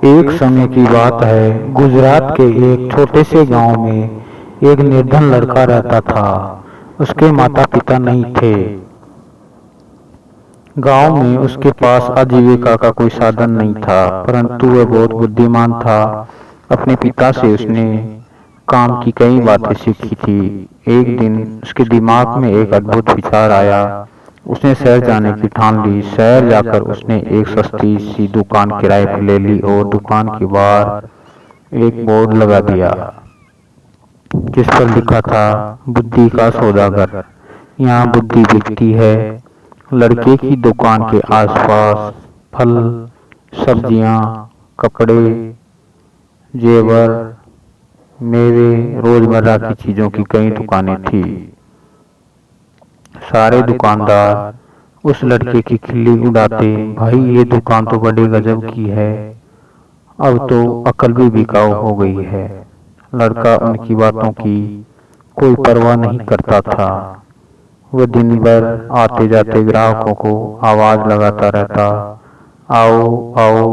एक समय की बात है, गुजरात के एक छोटे से गांव में एक निर्धन लड़का रहता था। उसके माता पिता नहीं थे। गांव में उसके पास आजीविका का कोई साधन नहीं था, परंतु वह बहुत बुद्धिमान था। अपने पिता से उसने काम की कई बातें सीखी थी। एक दिन उसके दिमाग में एक अद्भुत विचार आया। उसने शहर जाने की ठान ली। शहर जाकर उसने एक सस्ती सी दुकान किराए पर ले ली और दुकान के बाहर एक बोर्ड लगा दिया, जिस पर लिखा था, बुद्धि का सौदागर। यहाँ बुद्धि बिकती है। लड़के की दुकान के आसपास फल, सब्जियां, कपड़े, जेवर, मेवे, रोजमर्रा की चीजों की कई दुकानें थी। सारे दुकानदार उस लड़के की खिल्ली उड़ाते, भाई ये दुकान तो बड़े गजब की है, अब तो अकल भी बिकाऊ हो गई है। लड़का उनकी बातों की कोई परवाह नहीं करता था। वह दिन भर आते जाते ग्राहकों को आवाज लगाता रहता, आओ आओ,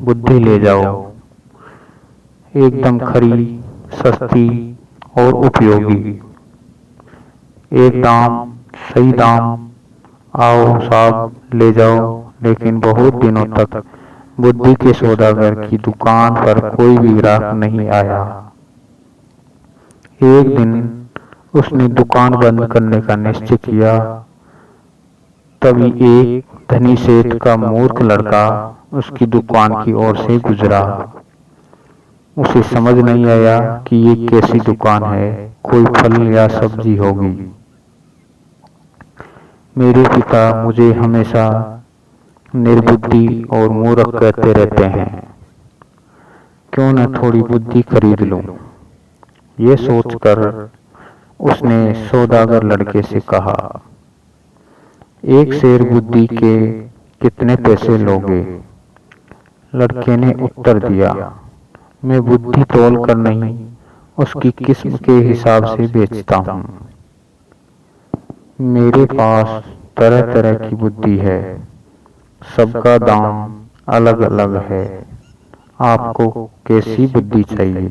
बुद्धि ले जाओ, एकदम खरी, सस्ती और उपयोगी, एक दाम, सही दाम, आओ साहब ले जाओ। लेकिन बहुत दिनों तक बुद्धि के सौदागर की दुकान पर कोई भी ग्राहक नहीं आया। एक दिन उसने दुकान बंद करने का निश्चय किया। तभी एक धनी सेठ का मूर्ख लड़का उसकी दुकान की ओर से गुजरा। उसे समझ नहीं आया कि ये कैसी दुकान है, कोई फल या सब्जी होगी। मेरे पिता मुझे हमेशा निर्बुद्धि और मूर्ख कहते रहते हैं, क्यों न थोड़ी बुद्धि खरीद लूं। ये सोचकर उसने सौदागर लड़के से कहा, एक शेर बुद्धि के कितने पैसे लोगे? लड़के ने उत्तर दिया, मैं बुद्धि तोल कर नहीं, उसकी किस्म के हिसाब से बेचता हूँ। मेरे पास तरह तरह की बुद्धि है, सबका दाम अलग अलग है। आपको कैसी बुद्धि चाहिए?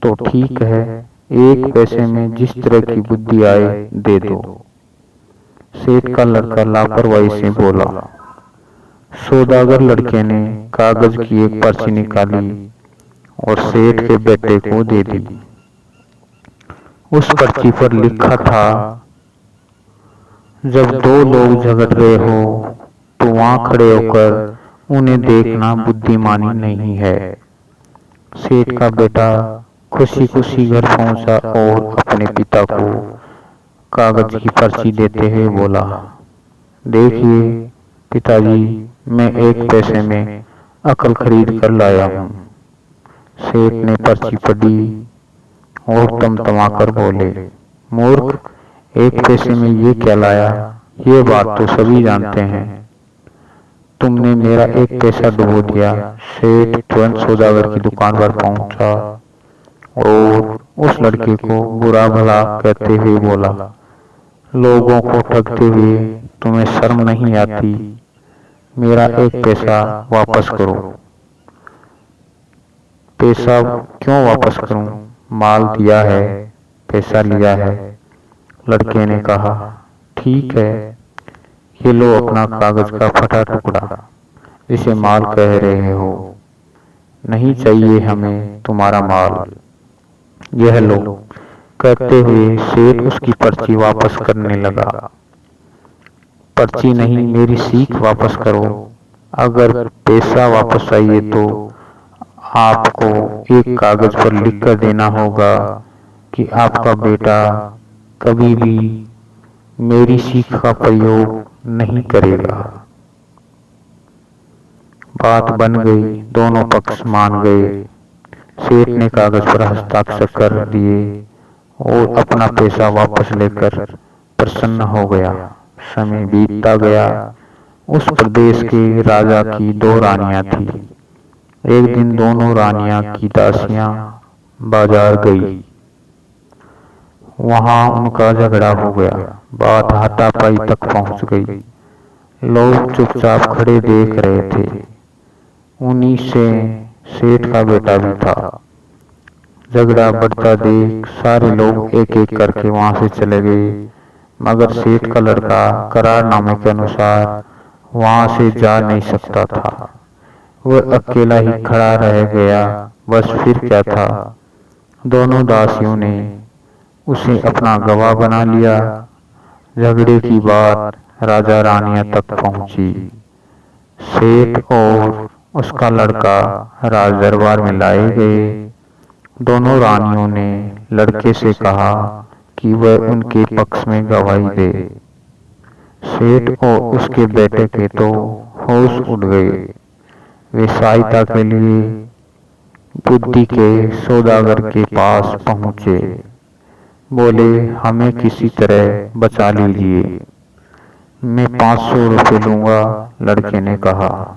तो ठीक है, एक पैसे में जिस तरह की बुद्धि आए दे दो। सेठ का लड़का लापरवाही से बोला। सौदागर लड़के ने कागज की एक पर्ची निकाली और सेठ के बेटे को दे दी। उस पर्ची पर लिखा था, जब दो लोग झगड़ रहे हो तो वहां खड़े होकर उन्हें देखना बुद्धिमानी नहीं है। सेठ का बेटा खुशी खुशी घर पहुंचा और अपने पिता को कागज की पर्ची देते हुए बोला, देखिए पिताजी, मैं एक पैसे में अकल खरीद कर लाया हूँ। सेठ ने पर्ची पढ़ी और तमतमाकर बोले, मूर्ख, एक पैसे में ये क्या लाया? ये बात तो सभी जानते हैं, तुमने मेरा एक पैसा डुबो दिया। सेठ तुरंत सौदागर की दुकान पर पहुंचा और उस लड़के को बुरा भला कहते हुए बोला, लोगों को ठगते हुए तुम्हें शर्म नहीं आती? मेरा एक पैसा वापस करो। पैसा क्यों वापस करूं? माल दिया है, पैसा लिया है। लड़के ने कहा, ठीक है, ये लो अपना कागज का फटा टुकड़ा, इसे माल कह रहे हो। नहीं चाहिए हमें तुम्हारा माल, यह लो। कहते हुए सेठ उसकी पर्ची वापस करने लगा। पर्ची नहीं, मेरी सीख वापस करो। अगर पैसा वापस चाहिए तो आपको एक कागज पर लिख कर देना होगा कि आपका बेटा कभी भी मेरी सीख का प्रयोग नहीं करेगा। बात बन गई, दोनों पक्ष मान गए। सेठ ने कागज पर हस्ताक्षर कर दिए और अपना पैसा वापस लेकर प्रसन्न हो गया। समय बीतता गया। उस प्रदेश के राजा की दो रानियां थी। एक दिन दोनों रानियां की दासियां बाजार गई। वहां उनका झगड़ा हो गया। बात हाथापाई तक पहुंच गई। लोग चुपचाप खड़े देख रहे थे। उन्हीं से सेठ का बेटा भी था। झगड़ा बढ़ता देख सारे लोग एक एक करके वहां से चले गए, मगर सेठ का लड़का करारनामे के अनुसार वहां से जा नहीं सकता था। वह अकेला ही खड़ा रह गया। बस फिर क्या था, दोनों दासियों ने उसे अपना गवाह बना लिया। झगड़े की बात राजा रानियां तक पहुंची। सेठ और उसका लड़का राज दरबार में लाए गए। दोनों रानियों ने लड़के से कहा कि वह उनके पक्ष में गवाही दे। सेठ और उसके बेटे के तो होश उड़ गए। वे सहायता के लिए बुद्धि के सौदागर के पास पहुंचे। बोले, हमें किसी तरह बचा लीजिए, मैं 500 रुपये लूंगा। लड़के ने कहा,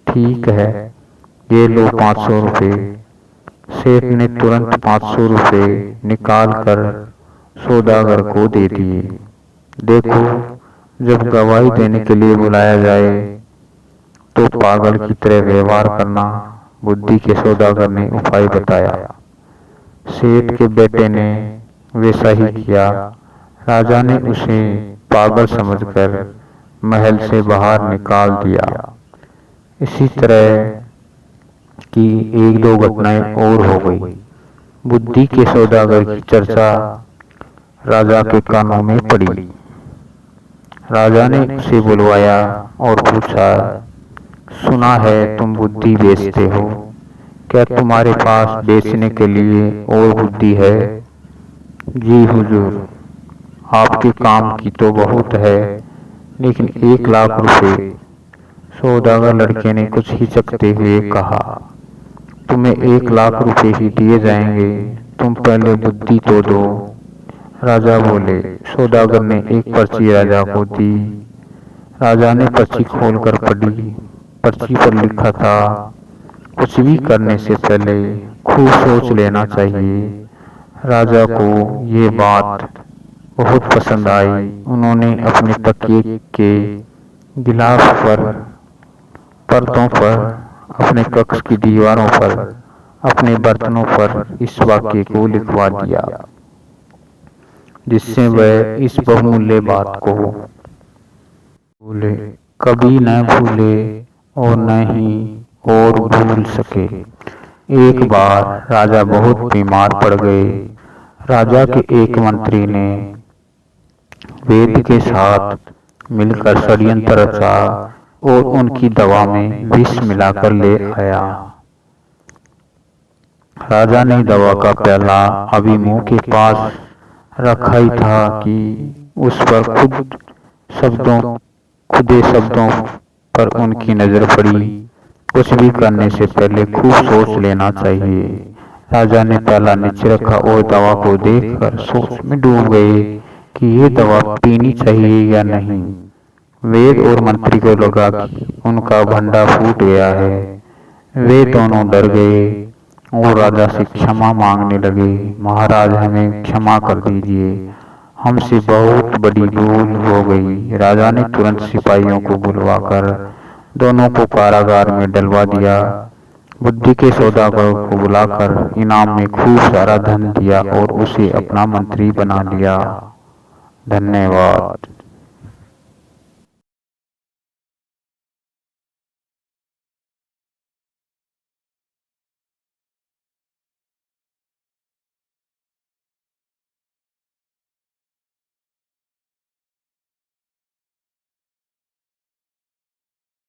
ठीक है, ये लो 500 रुपये। सेठ ने तुरंत 500 रुपये निकाल कर सौदागर को दे दिए। देखो, जब गवाही देने के लिए बुलाया जाए तो पागल की तरह व्यवहार करना। बुद्धि के सौदागर ने उपाय बताया। सेठ के बेटे ने वैसा ही किया। राजा ने उसे पागल समझकर महल से बाहर निकाल दिया। इसी तरह की एक दो घटनाएं और हो गई। बुद्धि के सौदागर की चर्चा राजा के कानों में पड़ी। राजा ने उसे बुलवाया और पूछा, सुना है तुम बुद्धि बेचते हो, क्या तुम्हारे पास बेचने के लिए और बुद्धि है? जी हुजूर, आपके काम की तो बहुत है, लेकिन 1 लाख रुपए। सौदागर लड़के ने कुछ हिचकते हुए कहा, तुम्हें 1 लाख रुपए ही दिए जाएंगे, तुम पहले बुद्धि तो दो। राजा बोले। सौदागर ने एक पर्ची राजा को दी। राजा ने पर्ची खोलकर पढ़ी। पर्ची पर लिखा था, कुछ भी करने से पहले खूब सोच लेना चाहिए। राजा को ये बात बहुत पसंद आई। उन्होंने अपने तकिए के गिलाफ पर, पर्दों पर, अपने कक्ष की दीवारों पर, अपने बर्तनों पर इस वाक्य को लिखवा दिया, जिससे वह इस बहुमूल्य बात को भूले, कभी न भूले और न ही और भूल सके। एक बार राजा बहुत बीमार पड़ गए। राजा के एक मंत्री ने वैद्य के साथ मिलकर षड्यंत्र रचा और उनकी दवा में विष मिलाकर ले आया। राजा ने दवा का प्याला अभी मुंह के पास रखा ही था कि उस पर खुदे शब्दों पर उनकी नजर पड़ी। कुछ भी करने से पहले खूब सोच लेना चाहिए। राजा ने प्याला नीचे रखा और दवा को देखकर सोच में डूब गए कि ये दवा पीनी चाहिए या नहीं। वैद्य और मंत्री को लगा कि उनका भंडा फूट गया है। वे दोनों डर गए और राजा से क्षमा मांगने लगे। महाराज, हमें क्षमा कर दीजिए, हमसे बहुत बड़ी भूल हो गई। राजा ने तुरंत सिपाहियों को बुलवाकर दोनों को कारागार में डलवा दिया। बुद्धि के सौदागर को बुलाकर इनाम में खूब सारा धन दिया और उसे अपना मंत्री बना लिया। धन्यवाद।